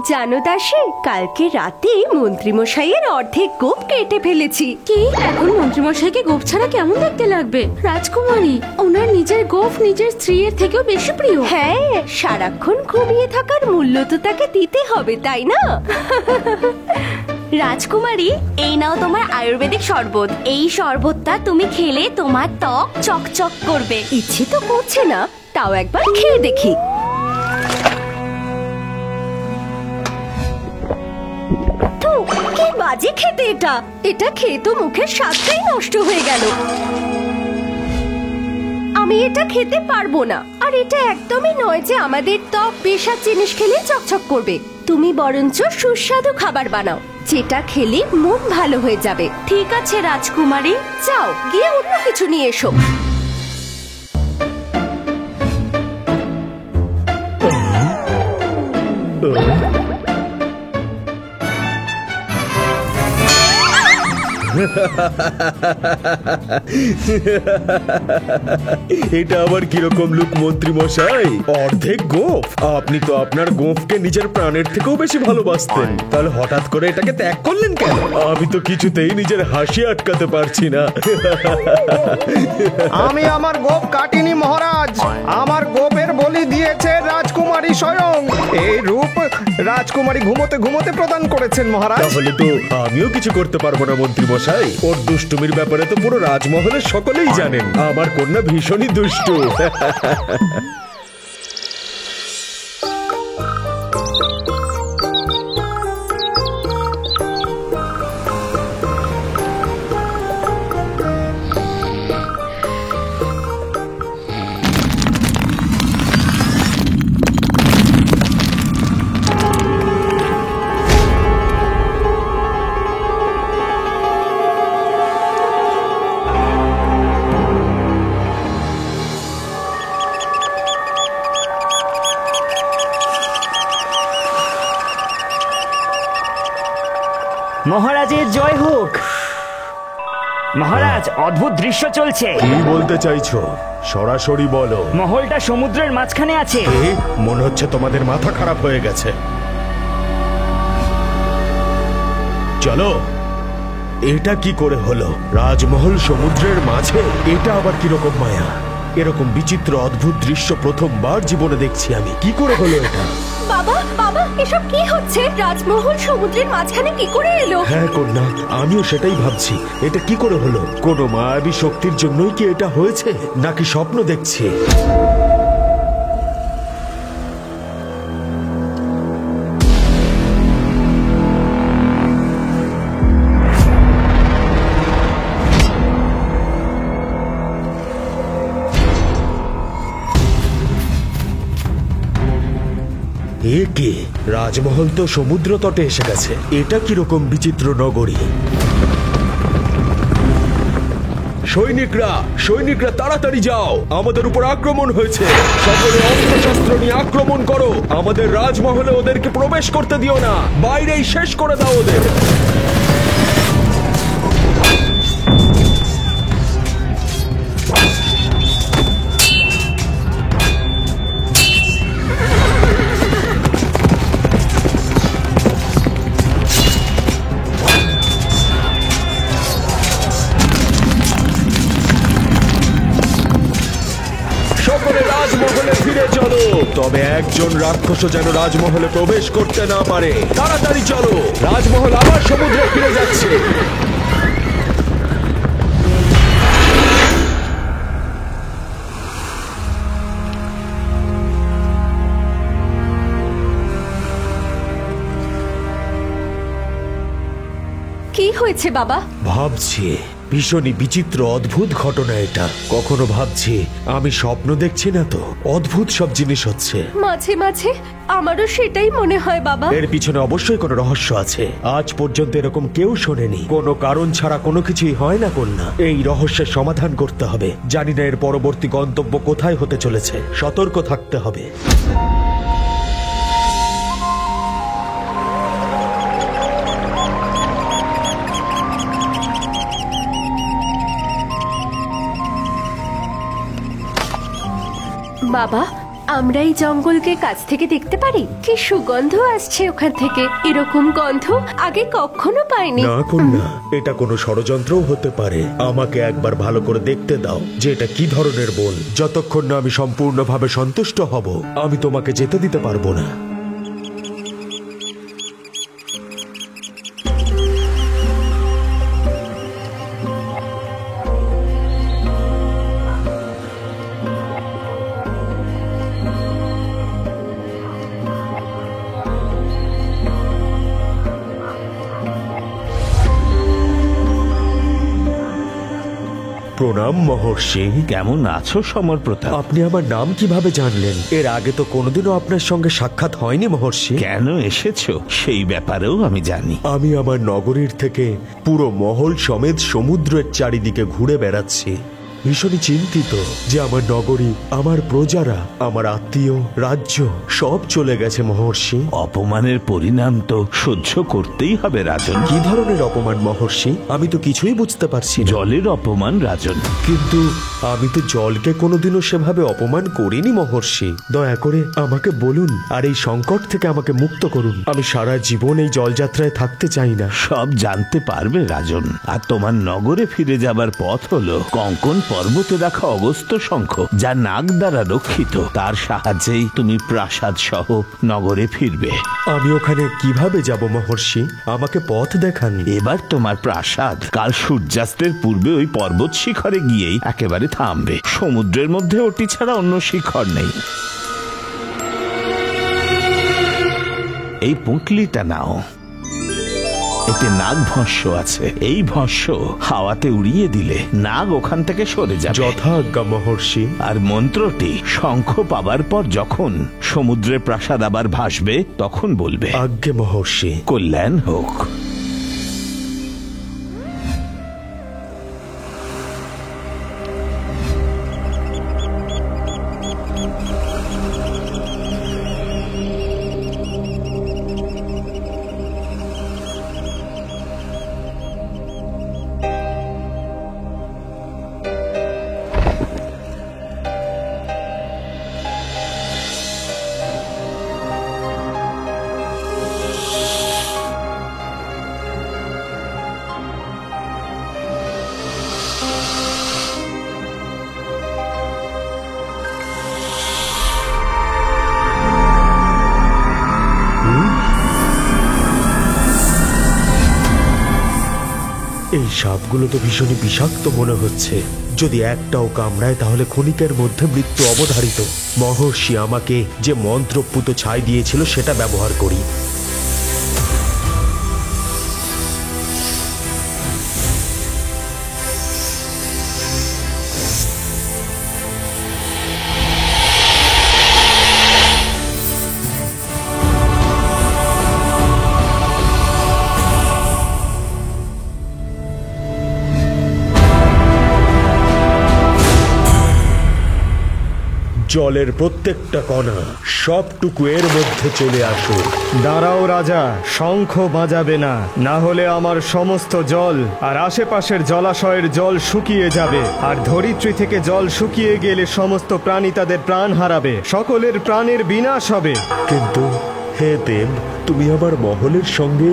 জানো দাসী, কালকে রাতে মন্ত্রীমশাইয়ের অর্ধেক গোঁফ কেটে ফেলেছি। কি এখন মন্ত্রীমশাইকে গোঁফ ছাড়া কেমন দেখতে লাগবে? রাজকুমারী, ওনার নিজের গোঁফ নিজের স্ত্রীর থেকেও বেশি প্রিয়। হ্যাঁ, সারাক্ষণ ঘুমিয়ে থাকার মূল্য তো তাকে দিতে হবে, তাই না? রাজকুমারী, এই নাও তোমার আয়ুর্বেদিক শরবত। এই শরবতটা তুমি খেলে তোমার ত্বক চকচক করবে। ইচ্ছে তো করছে না, তাও একবার খেয়ে দেখি। তো কি বাজে খেতে এটা! এটা খেয়ে তো মুখের স্বাদটাই নষ্ট হয়ে গেল। আমি এটা খেতে পারবো না। আর এটা একদমই নয় যে আমাদের ত্বক বেশার জিনিস খেলে চকচক করবে। তুমি বরঞ্চ সুস্বাদু খাবার বানাও, যেটা খেলে মন ভালো হয়ে যাবে। ঠিক আছে রাজকুমারী, যাও গিয়ে অন্য কিছু নিয়ে এসো। এটা আবার কিরকম লুক মন্ত্রী মশাই? অর্ধেক গোঁফ? আপনি তো আপনার গোঁফকে নিজের প্রাণের থেকেও বেশি ভালোবাসতেন, তাহলে হঠাৎ করে এটাকে ত্যাগ করলেন কেন? আমি তো কিছুতেই নিজের হাসি আটকাতে পারছি না। আমি আমার গোঁফ কাটিনি মহারাজ, আমার গোঁফের বলি দিয়েছে রাজকুমারী স্বয়ং। এই রূপ রাজকুমারী ঘুমোতে ঘুমোতে প্রদান করেছেন মহারাজ। তাহলে তো আমিও কিছু করতে পারবো না মন্ত্রী মশাই। ওর দুষ্টুমির ব্যাপারে তো পুরো রাজমহলের সকলেই জানেন। আমার কন্যা ভীষণই দুষ্টু। মহারাজের জয় হোক। মহারাজ, অদ্ভুত দৃশ্য চলছে। কি বলতে চাইছো? সরাসরি বলো। মহলটা সমুদ্রের মাঝখানে আছে। মনে হচ্ছে তোমাদের মাথা খারাপ হয়ে গেছে। চলো। এটা কি করে হলো? রাজমহল সমুদ্রের মাঝে? এটা আবার কিরকম মায়া? এরকম বিচিত্র অদ্ভুত দৃশ্য প্রথমবার জীবনে দেখছি আমি। কি করে হলো এটা? বাবা, বাবা, এসব কি হচ্ছে? রাজমহল সমুদ্রের মাঝখানে কি করে এলো? হ্যাঁ কন্যা, আমিও সেটাই ভাবছি। এটা কি করে হলো? কোনো মায়াবী শক্তির জন্যই কি এটা হয়েছে, নাকি স্বপ্ন দেখছি? এ কে? রাজমহল তো সমুদ্র তটে এসে গেছে। এটা কিরকম বিচিত্র নগরী! সৈনিকরা, সৈনিকরা তাড়াতাড়ি যাও, আমাদের উপর আক্রমণ হয়েছে। সকলে অস্ত্রশস্ত্র নিয়ে আক্রমণ করো। আমাদের রাজমহলে ওদেরকে প্রবেশ করতে দিও না, বাইরেই শেষ করে দাও ওদের। রাজমহলে ফিরে চলো, তবে একজন রাক্ষসও যেন রাজমহলে প্রবেশ করতে না পারে। তাড়াতাড়ি চলো, রাজমহল আবার সমুদ্রে ফিরে যাচ্ছে। কি হয়েছে বাবা? ভাবছি ভীষণই বিচিত্র অদ্ভুত ঘটনা এটা। কখনো ভাবছি আমি স্বপ্ন দেখছি না তো, অদ্ভুত সব জিনিস হচ্ছে। মাঝে মাঝে আমারও সেটাই মনে হয় বাবা। এর পিছনে অবশ্যই কোনো রহস্য আছে। আজ পর্যন্ত এরকম কেউ শোনেনি। কোনো কারণ ছাড়া কোনো কিছুই হয় না কন্যা। এই রহস্যের সমাধান করতে হবে। জানি না এর পরবর্তী গন্তব্য কোথায় হতে চলেছে। সতর্ক থাকতে হবে। বাবা, আমরা এই জঙ্গলকে কাছ থেকে দেখতে পারি? কি সুগন্ধ আসছে ওখান থেকে, এরকম গন্ধ আগে কখনো পাইনি। না কন্যা, এটা কোনো ষড়যন্ত্রও হতে পারে। আমাকে একবার ভালো করে দেখতে দাও যে এটা কি ধরনের বন। যতক্ষণ না আমি সম্পূর্ণভাবে সন্তুষ্ট হব, আমি তোমাকে যেতে দিতে পারবো না। প্রণাম মহর্ষি। কেমন আছো সমর প্রতাপ? আপনি আমার নাম কিভাবে জানলেন? এর আগে তো কোনোদিনও আপনার সঙ্গে সাক্ষাৎ হয়নি মহর্ষি। কেন এসেছো সেই ব্যাপারেও আমি জানি। আমি আমার নগরীর থেকে পুরো মহল সমেত সমুদ্রের চারিদিকে ঘুরে বেড়াচ্ছি। ভীষণই চিন্তিত যে আমার নগরী, আমার প্রজারা, আমার আত্মীয়, রাজ্য সব চলে গেছে মহর্ষি। অপমানের পরিণাম তো সহ্য করতেই হবে রাজন। কি ধরনের অপমান মহর্ষি? আমি তো কিছুই বুঝতে পারছি না। জলের অপমান রাজন। কিন্তু আমি তো জলকে কোনোদিনও সেভাবে অপমান করিনি মহর্ষি। দয়া করে আমাকে বলুন আর এই সংকট থেকে আমাকে মুক্ত করুন। আমি সারা জীবন এই জলযাত্রায় থাকতে চাই না। সব জানতে পারবে রাজন। আর তোমার নগরে ফিরে যাবার পথ হলো কঙ্কন পর্বতে রাখা অগস্ত্য শঙ্খ, যা নাগ দ্বারা রক্ষিত। তার সাহায্যেই তুমি প্রাসাদ সহ নগরে ফিরবে। আমি ওখানে কিভাবে যাব মহর্ষি? আমাকে পথ দেখান। এবার তোমার প্রাসাদ কাল সূর্যাস্তের পূর্বে ওই পর্বত শিখরে গিয়েই একেবারে থামবে। সমুদ্রের মধ্যে ওটি ছাড়া অন্য শিখর নেই। এই পুঁটলিটা নাও, এতে নাগ ভস্য আছে। এই ভস্য হাওয়াতে উড়িয়ে দিলে নাগ ওখান থেকে সরে যাবে। যথাজ্ঞা মহর্ষি। আর মন্ত্রটি শঙ্খ পাবার পর যখন সমুদ্রের প্রাসাদ আবার ভাসবে তখন বলবে, আজ্ঞে মহর্ষি। কল্যাণ হোক। এই সাপগুলো তো ভীষণই বিষাক্ত মনে হচ্ছে। যদি একটাও কামড়ায় তাহলে ক্ষণিকের মধ্যে মৃত্যু অবধারিত। মহর্ষি আমাকে যে মন্ত্রপুত ছাই দিয়েছিল সেটা ব্যবহার করি। জলের প্রত্যেকটা কণা সবটুকু এর মধ্যে চলে আসুক। দাঁড়াও রাজা, শঙ্খ বাজাবে না, না হলে আমার সমস্ত জল আর আশেপাশের জলাশয়ের জল শুকিয়ে যাবে। আর ধরিত্রী থেকে জল শুকিয়ে গেলে সমস্ত প্রাণী তাদের প্রাণ হারাবে, সকলের প্রাণের বিনাশ হবে। কিন্তু হে দেব, তুমি আমার মহলের সঙ্গে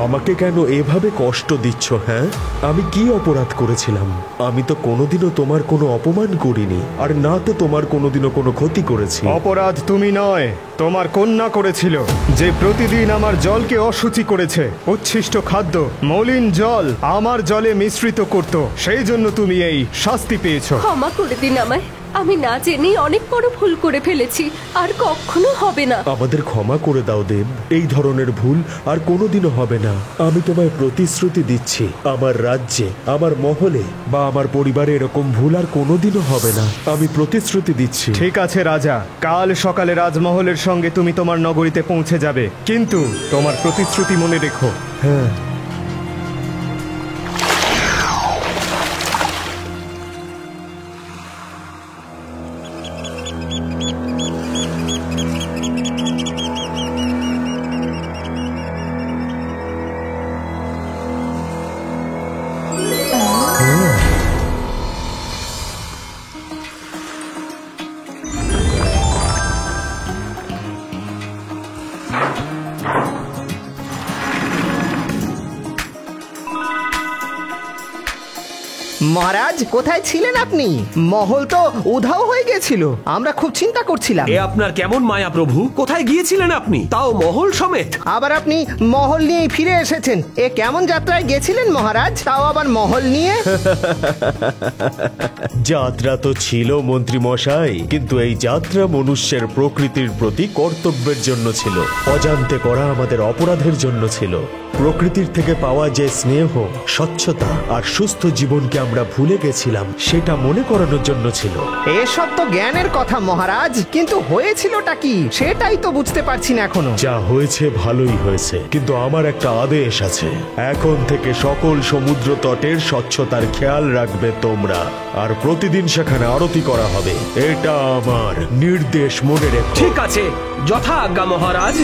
আমাকে কেন এভাবে কষ্ট দিচ্ছ? হ্যাঁ, আমি কি অপরাধ করেছিলাম? আমি তো কোনোদিনও তোমার কোনো অপমান করিনি, আর না তো তোমার কোনোদিনও কোনো ক্ষতি করেছি। অপরাধ তুমি নয়, তোমার কন্যা করেছিল, যে প্রতিদিন আমার জলকে অশুচি করেছে। উচ্ছিষ্ট খাদ্য, মলিন জল আমার জলে মিশ্রিত করত, সেই জন্য তুমি এই শাস্তি পেয়েছো। ক্ষমা করে দিন আমায়, আমি না জেনেই অনেক বড় ভুল করে ফেলেছি, আর কখনো হবে না। আমাদের ক্ষমা করে দাও দেব, এই ধরনের ভুল আর কোনোদিনও হবে না। আমি তোমায় প্রতিশ্রুতি দিচ্ছি, আমার রাজ্যে, আমার মহলে বা আমার পরিবারে এরকম ভুল আর কোনোদিনও হবে না। আমি প্রতিশ্রুতি দিচ্ছি। ঠিক আছে রাজা, কাল সকালে রাজমহলের সঙ্গে তুমি তোমার নগরীতে পৌঁছে যাবে, কিন্তু তোমার প্রতিশ্রুতি মনে রেখো। হ্যাঁ। মহারাজ কোথায় ছিলেন আপনি? মহল তো উধাও হয়ে গেছিল, আমরা খুব চিন্তা করছিলাম। এ আপনার কেমন মায়া প্রভু? কোথায় গিয়েছিলেন আপনি, তাও মহল সমেত? আবার আপনি মহল নিয়ে ফিরে এসেছেন। এ কেমন যাত্রায় গেছিলেন মহারাজ, তাও আবার মহল নিয়ে? যাত্রা তো ছিল মন্ত্রী মশাই, কিন্তু এই যাত্রা মনুষ্যের প্রকৃতির প্রতি কর্তব্যের জন্য ছিল, অজান্তে করা আমাদের অপরাধের জন্য ছিল। প্রকৃতির থেকে পাওয়া যে স্নেহ, স্বচ্ছতা আর সুস্থ জীবনকে আমরা ভুলে গেছিলাম, সেটা মনে করানোর জন্য ছিল। এসব তো জ্ঞানের কথা মহারাজ, কিন্তু হয়েছিলটা কি সেটাই তো বুঝতে পারছি না এখনো। যা হয়েছে ভালোই হয়েছে, কিন্তু আমার একটা আদেশ আছে। এখন থেকে সকল সমুদ্র তটের স্বচ্ছতার খেয়াল রাখবে তোমরা, আর প্রতিদিন সেখানে আরতি করা হবে। এটা আমার নির্দেশ, মনে রেখো। ঠিক আছে, যথা আজ্ঞা মহারাজ।